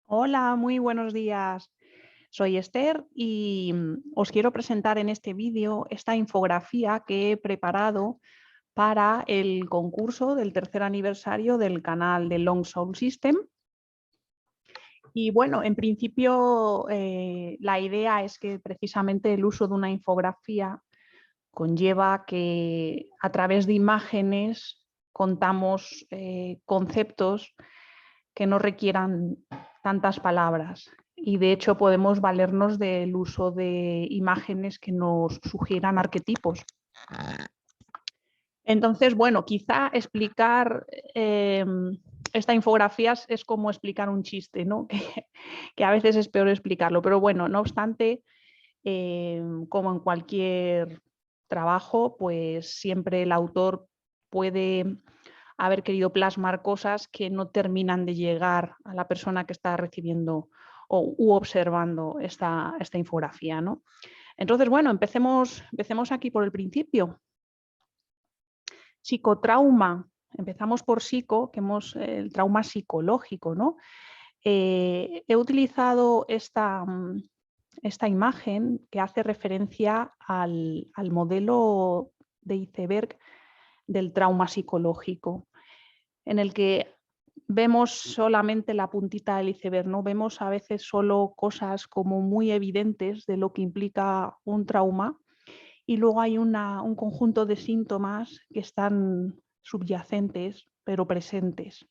Hola, muy buenos días. Soy Esther y os quiero presentar en este vídeo esta infografía que he preparado para el concurso del tercer aniversario del canal de Long Soul System. Y bueno, en principio la idea es que precisamente el uso de una infografía conlleva que a través de imágenes contamos conceptos que no requieran tantas palabras. Y de hecho podemos valernos del uso de imágenes que nos sugieran arquetipos. Entonces, bueno, quizá explicar esta infografía es como explicar un chiste, ¿no? Que a veces es peor explicarlo. Pero bueno, no obstante, como en cualquier trabajo, pues siempre el autor puede haber querido plasmar cosas que no terminan de llegar a la persona que está recibiendo u observando esta infografía, ¿no? Entonces, bueno, empecemos aquí por el principio. Psicotrauma. Empezamos por psico, que hemos el trauma psicológico, ¿no? He utilizado esta imagen que hace referencia al modelo de iceberg del trauma psicológico, en el que vemos solamente la puntita del iceberg, ¿no? Vemos a veces solo cosas como muy evidentes de lo que implica un trauma y luego hay un conjunto de síntomas que están subyacentes pero presentes.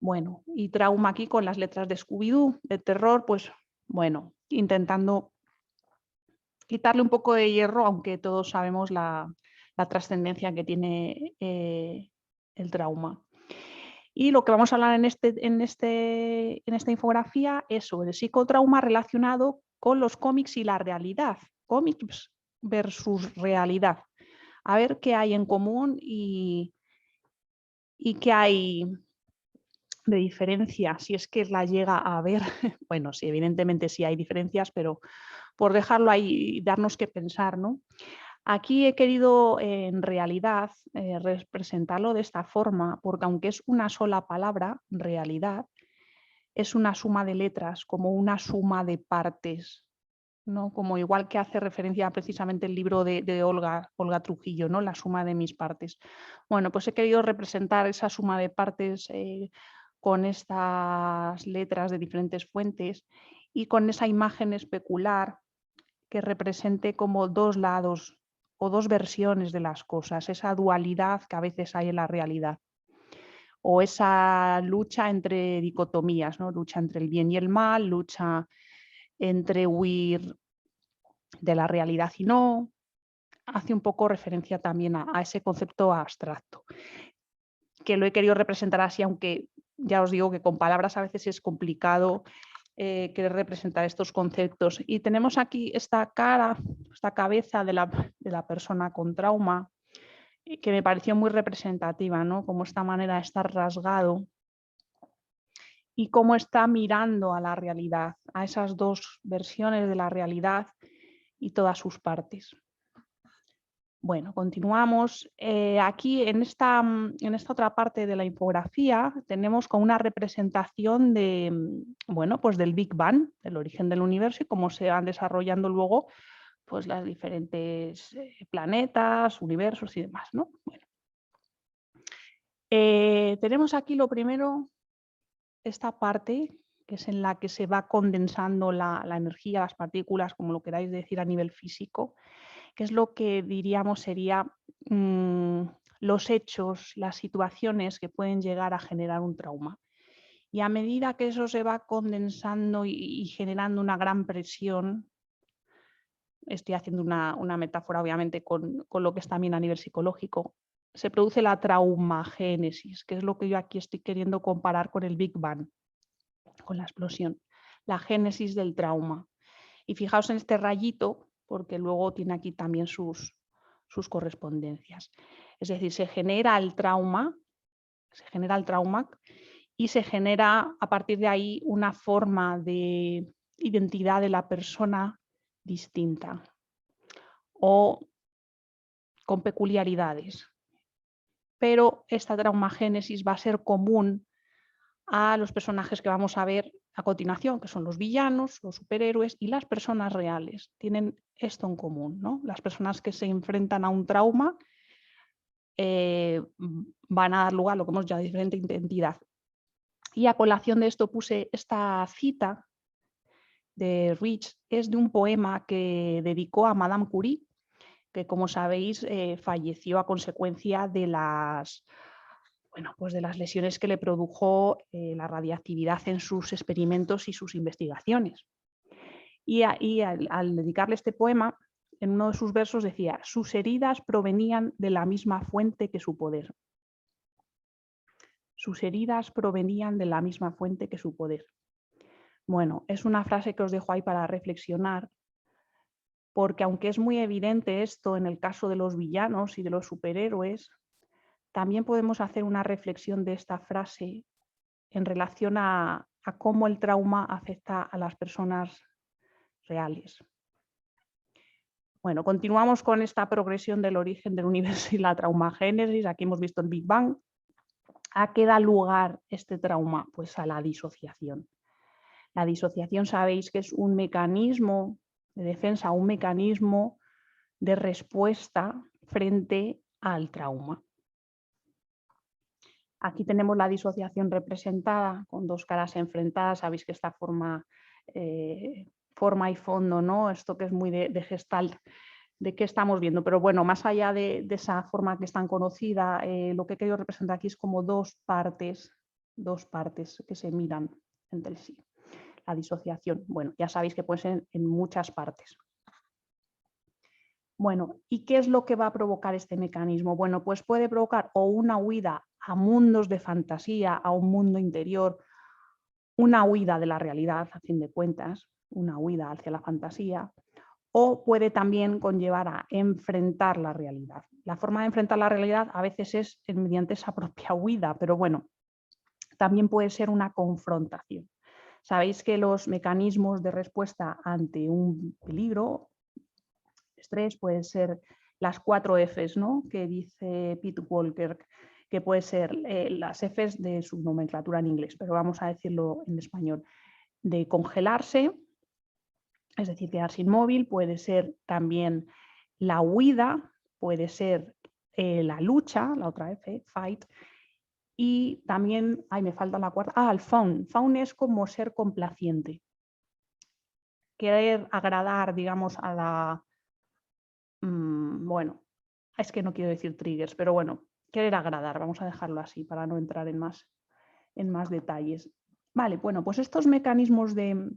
Bueno, y trauma aquí con las letras de Scooby-Doo, de terror, pues bueno, intentando quitarle un poco de hierro, aunque todos sabemos la trascendencia que tiene el trauma. Y lo que vamos a hablar en esta infografía es sobre el psicotrauma relacionado con los cómics y la realidad. Cómics versus realidad. A ver qué hay en común y qué hay de diferencia, si es que la llega a haber. Bueno, sí, evidentemente sí hay diferencias, pero por dejarlo ahí y darnos que pensar, ¿no? Aquí he querido en realidad representarlo de esta forma, porque aunque es una sola palabra, realidad, es una suma de letras, como una suma de partes, ¿no? Como igual que hace referencia precisamente el libro de Olga Trujillo, ¿no? La suma de mis partes. Bueno, pues he querido representar esa suma de partes con estas letras de diferentes fuentes y con esa imagen especular que represente como dos lados o dos versiones de las cosas, esa dualidad que a veces hay en la realidad, o esa lucha entre dicotomías, ¿no? Lucha entre el bien y el mal, lucha entre huir de la realidad y no. Hace un poco referencia también a ese concepto abstracto, que lo he querido representar así, aunque ya os digo que con palabras a veces es complicado querer representar estos conceptos. Y tenemos aquí esta cara, esta cabeza de la persona con trauma, que me pareció muy representativa, ¿no? Como esta manera de estar rasgado y cómo está mirando a la realidad, a esas dos versiones de la realidad y todas sus partes. Bueno, continuamos. Aquí en esta otra parte de la infografía tenemos con una representación de, bueno, pues del Big Bang, del origen del universo y cómo se van desarrollando luego pues, las diferentes planetas, universos y demás, ¿no? Bueno. Tenemos aquí lo primero, esta parte que es en la que se va condensando la energía, las partículas, como lo queráis decir a nivel físico, que es lo que diríamos sería los hechos, las situaciones que pueden llegar a generar un trauma. Y a medida que eso se va condensando y generando una gran presión, estoy haciendo una metáfora obviamente con lo que es también a nivel psicológico, se produce la traumagénesis, que es lo que yo aquí estoy queriendo comparar con el Big Bang, con la explosión, la génesis del trauma. Y fijaos en este rayito, porque luego tiene aquí también sus correspondencias. Es decir, se genera el trauma y se genera a partir de ahí una forma de identidad de la persona distinta o con peculiaridades. Pero esta traumagénesis va a ser común a los personajes que vamos a ver a continuación, que son los villanos, los superhéroes y las personas reales. Tienen esto en común, ¿no? Las personas que se enfrentan a un trauma van a dar lugar a lo que hemos llamado diferente identidad. Y a colación de esto puse esta cita de Rich, es de un poema que dedicó a Madame Curie, que como sabéis falleció a consecuencia de las, bueno, pues de las lesiones que le produjo la radiactividad en sus experimentos y sus investigaciones. Y al dedicarle este poema, en uno de sus versos decía, sus heridas provenían de la misma fuente que su poder. Sus heridas provenían de la misma fuente que su poder. Bueno, es una frase que os dejo ahí para reflexionar, porque aunque es muy evidente esto en el caso de los villanos y de los superhéroes, también podemos hacer una reflexión de esta frase en relación a cómo el trauma afecta a las personas reales. Bueno, continuamos con esta progresión del origen del universo y la traumagénesis. Aquí hemos visto el Big Bang. ¿A qué da lugar este trauma? Pues a la disociación. La disociación sabéis que es un mecanismo de defensa, un mecanismo de respuesta frente al trauma. Aquí tenemos la disociación representada con dos caras enfrentadas. Sabéis que esta forma y fondo, ¿no? Esto que es muy de Gestalt, de qué estamos viendo. Pero bueno, más allá de esa forma que es tan conocida, lo que he querido representar aquí es como dos partes que se miran entre sí. La disociación, bueno, ya sabéis que puede ser en muchas partes. Bueno, ¿y qué es lo que va a provocar este mecanismo? Bueno, pues puede provocar o una huida a mundos de fantasía, a un mundo interior, una huida de la realidad, a fin de cuentas, una huida hacia la fantasía, o puede también conllevar a enfrentar la realidad. La forma de enfrentar la realidad a veces es mediante esa propia huida, pero bueno, también puede ser una confrontación. Sabéis que los mecanismos de respuesta ante un peligro, estrés, pueden ser las 4 Fs, ¿no? Que dice Pete Walker, que puede ser las Fs de su nomenclatura en inglés, pero vamos a decirlo en español, de congelarse, es decir, quedarse inmóvil, puede ser también la huida, puede ser la lucha, la otra F, fight, y también, me falta la cuarta, el fawn. Fawn es como ser complaciente, querer agradar, digamos, a la, bueno, es que no quiero decir triggers, pero bueno, querer agradar, vamos a dejarlo así para no entrar en más detalles. Vale, bueno, pues estos mecanismos de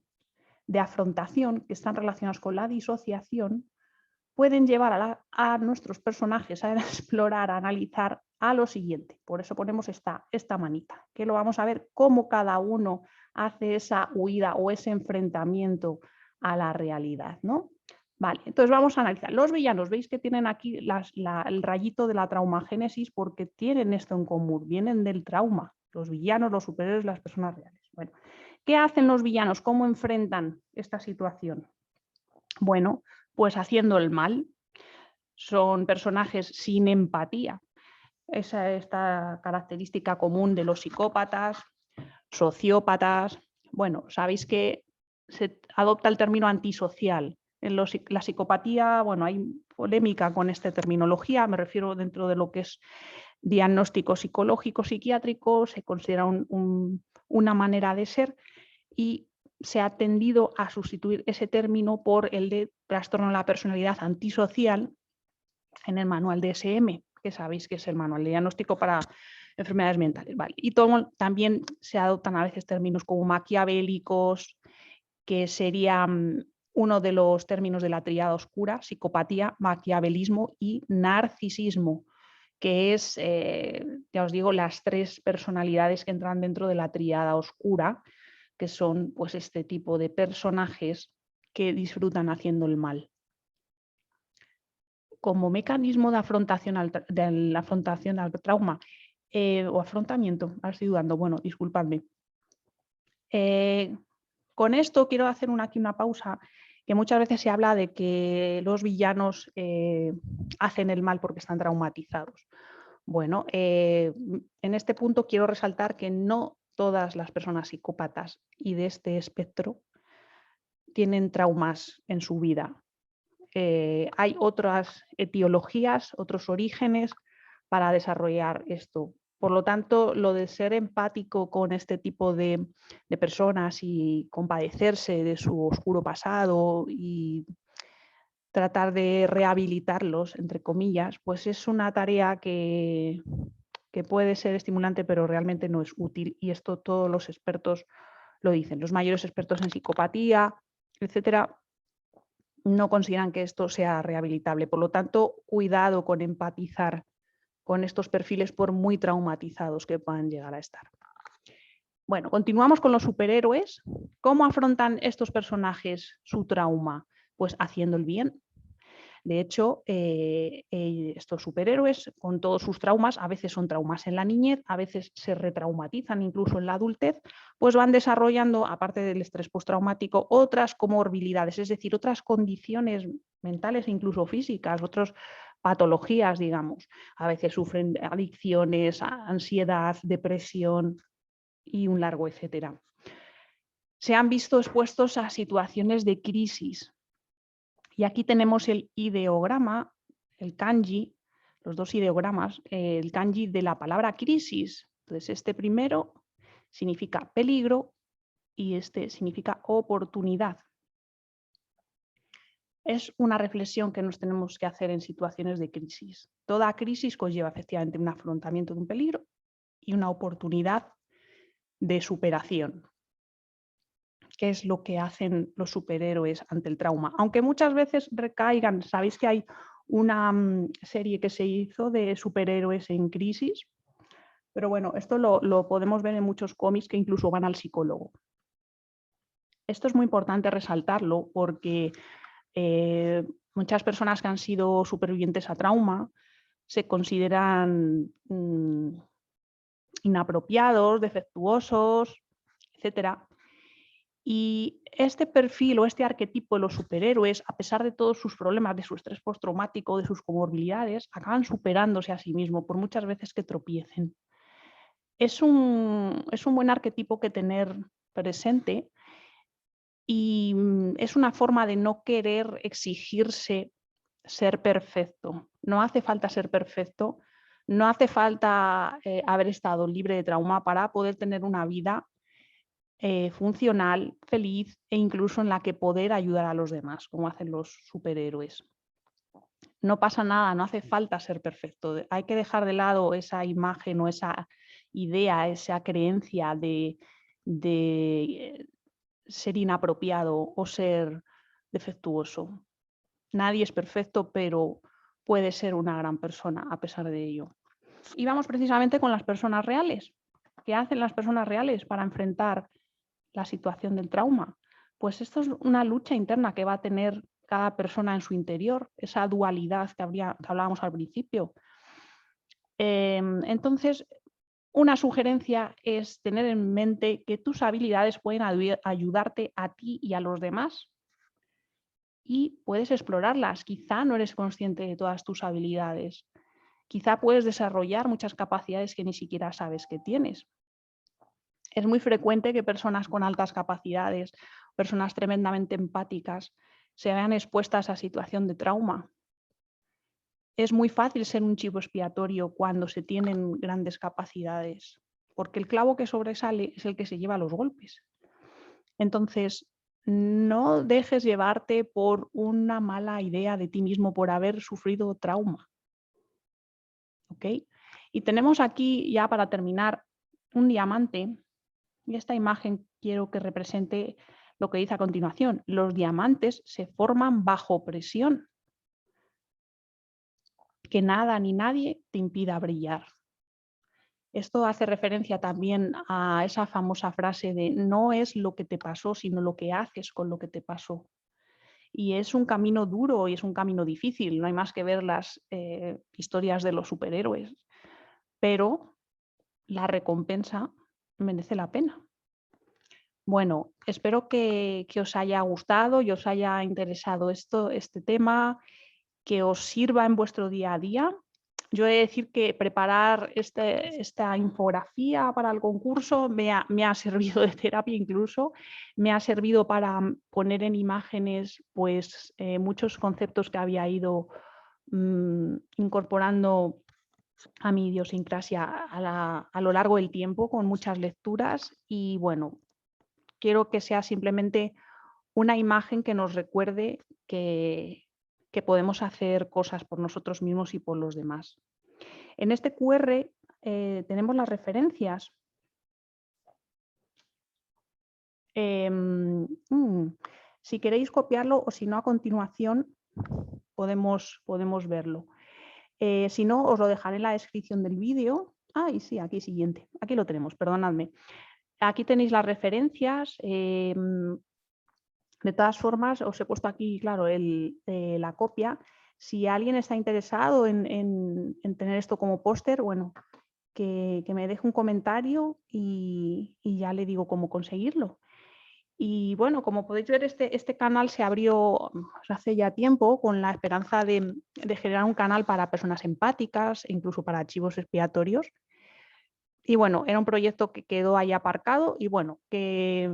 afrontación que están relacionados con la disociación pueden llevar a nuestros personajes a explorar, a analizar a lo siguiente. Por eso ponemos esta manita, que lo vamos a ver cómo cada uno hace esa huida o ese enfrentamiento a la realidad, ¿no? Vale, entonces vamos a analizar. Los villanos, veis que tienen aquí el rayito de la traumagénesis porque tienen esto en común, vienen del trauma. Los villanos, los superhéroes, las personas reales. Bueno, ¿qué hacen los villanos? ¿Cómo enfrentan esta situación? Bueno, pues haciendo el mal. Son personajes sin empatía. Esa es esta característica común de los psicópatas, sociópatas. Bueno, sabéis que se adopta el término antisocial. En la psicopatía, bueno, hay polémica con esta terminología, me refiero dentro de lo que es diagnóstico psicológico, psiquiátrico, se considera una manera de ser y se ha tendido a sustituir ese término por el de trastorno de la personalidad antisocial en el manual DSM, que sabéis que es el manual de diagnóstico para enfermedades mentales. Vale. Y también se adoptan a veces términos como maquiavélicos, que serían uno de los términos de la tríada oscura, psicopatía, maquiavelismo y narcisismo, que es, ya os digo, las 3 personalidades que entran dentro de la tríada oscura, que son pues este tipo de personajes que disfrutan haciendo el mal. Como mecanismo de afrontación al trauma o afrontamiento, ahora estoy dudando, bueno, disculpadme. Con esto quiero hacer aquí una pausa, que muchas veces se habla de que los villanos hacen el mal porque están traumatizados. Bueno, en este punto quiero resaltar que no todas las personas psicópatas y de este espectro tienen traumas en su vida. Hay otras etiologías, otros orígenes para desarrollar esto. Por lo tanto, lo de ser empático con este tipo de personas y compadecerse de su oscuro pasado y tratar de rehabilitarlos, entre comillas, pues es una tarea que puede ser estimulante, pero realmente no es útil. Y esto todos los expertos lo dicen. Los mayores expertos en psicopatía, etcétera, no consideran que esto sea rehabilitable. Por lo tanto, cuidado con empatizar con estos perfiles por muy traumatizados que puedan llegar a estar. Bueno, continuamos con los superhéroes. ¿Cómo afrontan estos personajes su trauma? Pues haciendo el bien. De hecho, estos superhéroes, con todos sus traumas, a veces son traumas en la niñez, a veces se retraumatizan incluso en la adultez, pues van desarrollando, aparte del estrés postraumático, otras comorbilidades, es decir, otras condiciones mentales e incluso físicas, otras patologías, digamos. A veces sufren adicciones, ansiedad, depresión y un largo etcétera. Se han visto expuestos a situaciones de crisis. Y aquí tenemos el ideograma, el kanji, los dos ideogramas, el kanji de la palabra crisis. Entonces, este primero significa peligro y este significa oportunidad. Es una reflexión que nos tenemos que hacer en situaciones de crisis. Toda crisis conlleva efectivamente un afrontamiento de un peligro y una oportunidad de superación. ¿Qué es lo que hacen los superhéroes ante el trauma? Aunque muchas veces recaigan, sabéis que hay una serie que se hizo de superhéroes en crisis, pero bueno, esto lo podemos ver en muchos cómics que incluso van al psicólogo. Esto es muy importante resaltarlo porque muchas personas que han sido supervivientes a trauma se consideran inapropiados, defectuosos, etcétera. Y este perfil o este arquetipo de los superhéroes, a pesar de todos sus problemas, de su estrés postraumático, de sus comorbilidades, acaban superándose a sí mismos, por muchas veces que tropiecen. Es un buen arquetipo que tener presente y es una forma de no querer exigirse ser perfecto. No hace falta ser perfecto, no hace falta haber estado libre de trauma para poder tener una vida funcional, feliz e incluso en la que poder ayudar a los demás, como hacen los superhéroes. No pasa nada, no hace falta ser perfecto. Hay que dejar de lado esa imagen o esa idea, esa creencia de ser inapropiado o ser defectuoso. Nadie es perfecto, pero puede ser una gran persona a pesar de ello. Y vamos precisamente con las personas reales. ¿Qué hacen las personas reales para enfrentar la situación del trauma? Pues esto es una lucha interna que va a tener cada persona en su interior, esa dualidad que hablábamos al principio. Entonces, una sugerencia es tener en mente que tus habilidades pueden ayudarte a ti y a los demás y puedes explorarlas. Quizá no eres consciente de todas tus habilidades. Quizá puedes desarrollar muchas capacidades que ni siquiera sabes que tienes. Es muy frecuente que personas con altas capacidades, personas tremendamente empáticas, se vean expuestas a situación de trauma. Es muy fácil ser un chivo expiatorio cuando se tienen grandes capacidades, porque el clavo que sobresale es el que se lleva los golpes. Entonces, no dejes llevarte por una mala idea de ti mismo por haber sufrido trauma. ¿Ok? Y tenemos aquí, ya para terminar, un diamante. Y esta imagen quiero que represente lo que dice a continuación. Los diamantes se forman bajo presión. Que nada ni nadie te impida brillar. Esto hace referencia también a esa famosa frase de no es lo que te pasó, sino lo que haces con lo que te pasó. Y es un camino duro y es un camino difícil. No hay más que ver las historias de los superhéroes. Pero la recompensa merece la pena. Bueno, espero que os haya gustado y os haya interesado este tema, que os sirva en vuestro día a día. yo he de decir que preparar esta infografía para el concurso me ha servido de terapia incluso, me ha servido para poner en imágenes pues, muchos conceptos que había ido incorporando a mi idiosincrasia a lo largo del tiempo con muchas lecturas y bueno, quiero que sea simplemente una imagen que nos recuerde que podemos hacer cosas por nosotros mismos y por los demás. En este QR tenemos las referencias. Si queréis copiarlo o si no, a continuación podemos verlo. Si no, os lo dejaré en la descripción del vídeo. Y sí, aquí siguiente. Aquí lo tenemos, perdonadme. Aquí tenéis las referencias. De todas formas, os he puesto aquí, claro, la copia. Si alguien está interesado en tener esto como póster, bueno, que me deje un comentario y ya le digo cómo conseguirlo. Y bueno, como podéis ver, este canal se abrió hace ya tiempo con la esperanza de generar un canal para personas empáticas e incluso para archivos expiatorios. Y bueno, era un proyecto que quedó ahí aparcado y bueno, que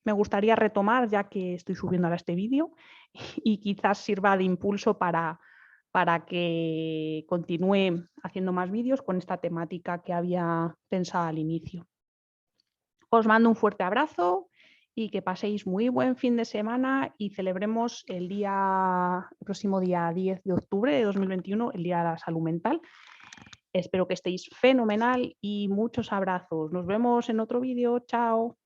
me gustaría retomar ya que estoy subiendo ahora este vídeo y quizás sirva de impulso para que continúe haciendo más vídeos con esta temática que había pensado al inicio. Os mando un fuerte abrazo y que paséis muy buen fin de semana y celebremos el próximo día 10 de octubre de 2021, el Día de la Salud Mental. Espero que estéis fenomenal y muchos abrazos. Nos vemos en otro vídeo. Chao.